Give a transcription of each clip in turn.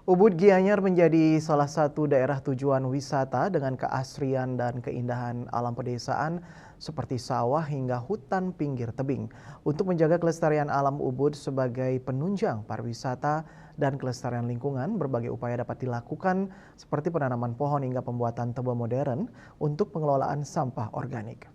Ubud Gianyar menjadi salah satu daerah tujuan wisata dengan keasrian dan keindahan alam pedesaan seperti sawah hingga hutan pinggir tebing. Untuk menjaga kelestarian alam Ubud sebagai penunjang pariwisata dan kelestarian lingkungan, berbagai upaya dapat dilakukan seperti penanaman pohon hingga pembuatan tebing modern untuk pengelolaan sampah organik.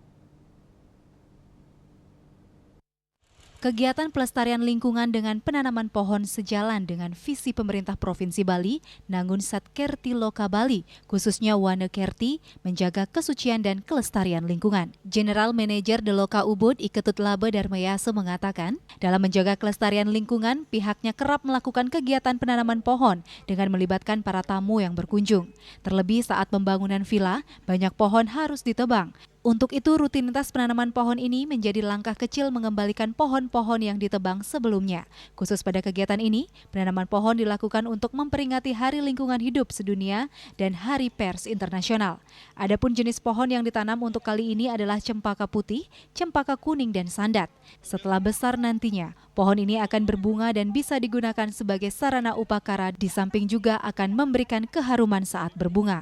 Kegiatan pelestarian lingkungan dengan penanaman pohon sejalan dengan visi pemerintah Provinsi Bali, Nangun Satkerti Loka Bali, khususnya Wane Kerti, menjaga kesucian dan kelestarian lingkungan. General Manager Deloka Ubud Iketut Labe Darmayase mengatakan, dalam menjaga kelestarian lingkungan, pihaknya kerap melakukan kegiatan penanaman pohon dengan melibatkan para tamu yang berkunjung. Terlebih saat pembangunan villa, banyak pohon harus ditebang. Untuk itu, rutinitas penanaman pohon ini menjadi langkah kecil mengembalikan pohon-pohon yang ditebang sebelumnya. Khusus pada kegiatan ini, penanaman pohon dilakukan untuk memperingati Hari Lingkungan Hidup Sedunia dan Hari Pers Internasional. Adapun jenis pohon yang ditanam untuk kali ini adalah cempaka putih, cempaka kuning, dan sandat. Setelah besar nantinya, pohon ini akan berbunga dan bisa digunakan sebagai sarana upakara, di samping juga akan memberikan keharuman saat berbunga.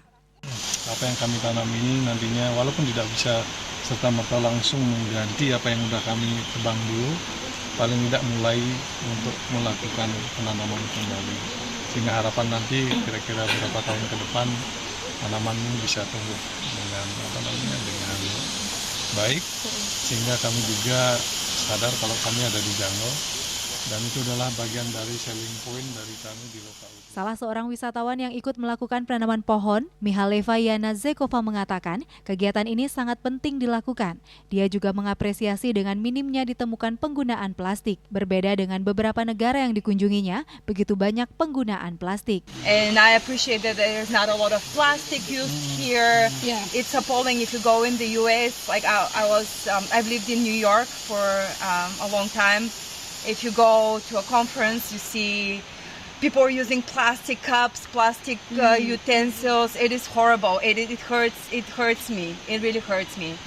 Apa yang kami tanam ini nantinya walaupun tidak bisa serta-merta langsung mengganti apa yang sudah kami tebang dulu, paling tidak mulai untuk melakukan penanaman kembali. Sehingga harapan nanti kira-kira beberapa tahun ke depan tanaman ini bisa tumbuh dengan dengan baik, sehingga kami juga sadar kalau kami ada di Janggo. Dan itu adalah bagian dari selling point dari kami di Loka Ubud. Salah seorang wisatawan yang ikut melakukan penanaman pohon, Mihaleva Yana Zekova mengatakan kegiatan ini sangat penting dilakukan. Dia juga mengapresiasi dengan minimnya ditemukan penggunaan plastik. Berbeda dengan beberapa negara yang dikunjunginya, begitu banyak penggunaan plastik. And I appreciate that there's not a lot of plastic used here. Yeah. It's appalling if you go in the US. Like I've lived in New York for a long time. If you go to a conference, you see people using plastic cups, plastic utensils. It is horrible. It hurts. It hurts me. It really hurts me.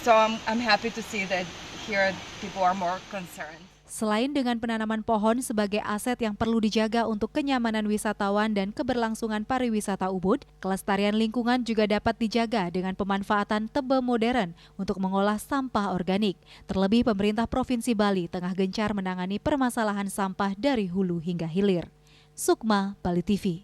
So I'm happy to see that here people are more concerned. Selain dengan penanaman pohon sebagai aset yang perlu dijaga untuk kenyamanan wisatawan dan keberlangsungan pariwisata Ubud, kelestarian lingkungan juga dapat dijaga dengan pemanfaatan tebing modern untuk mengolah sampah organik. Terlebih pemerintah Provinsi Bali tengah gencar menangani permasalahan sampah dari hulu hingga hilir. Sukma, Bali TV.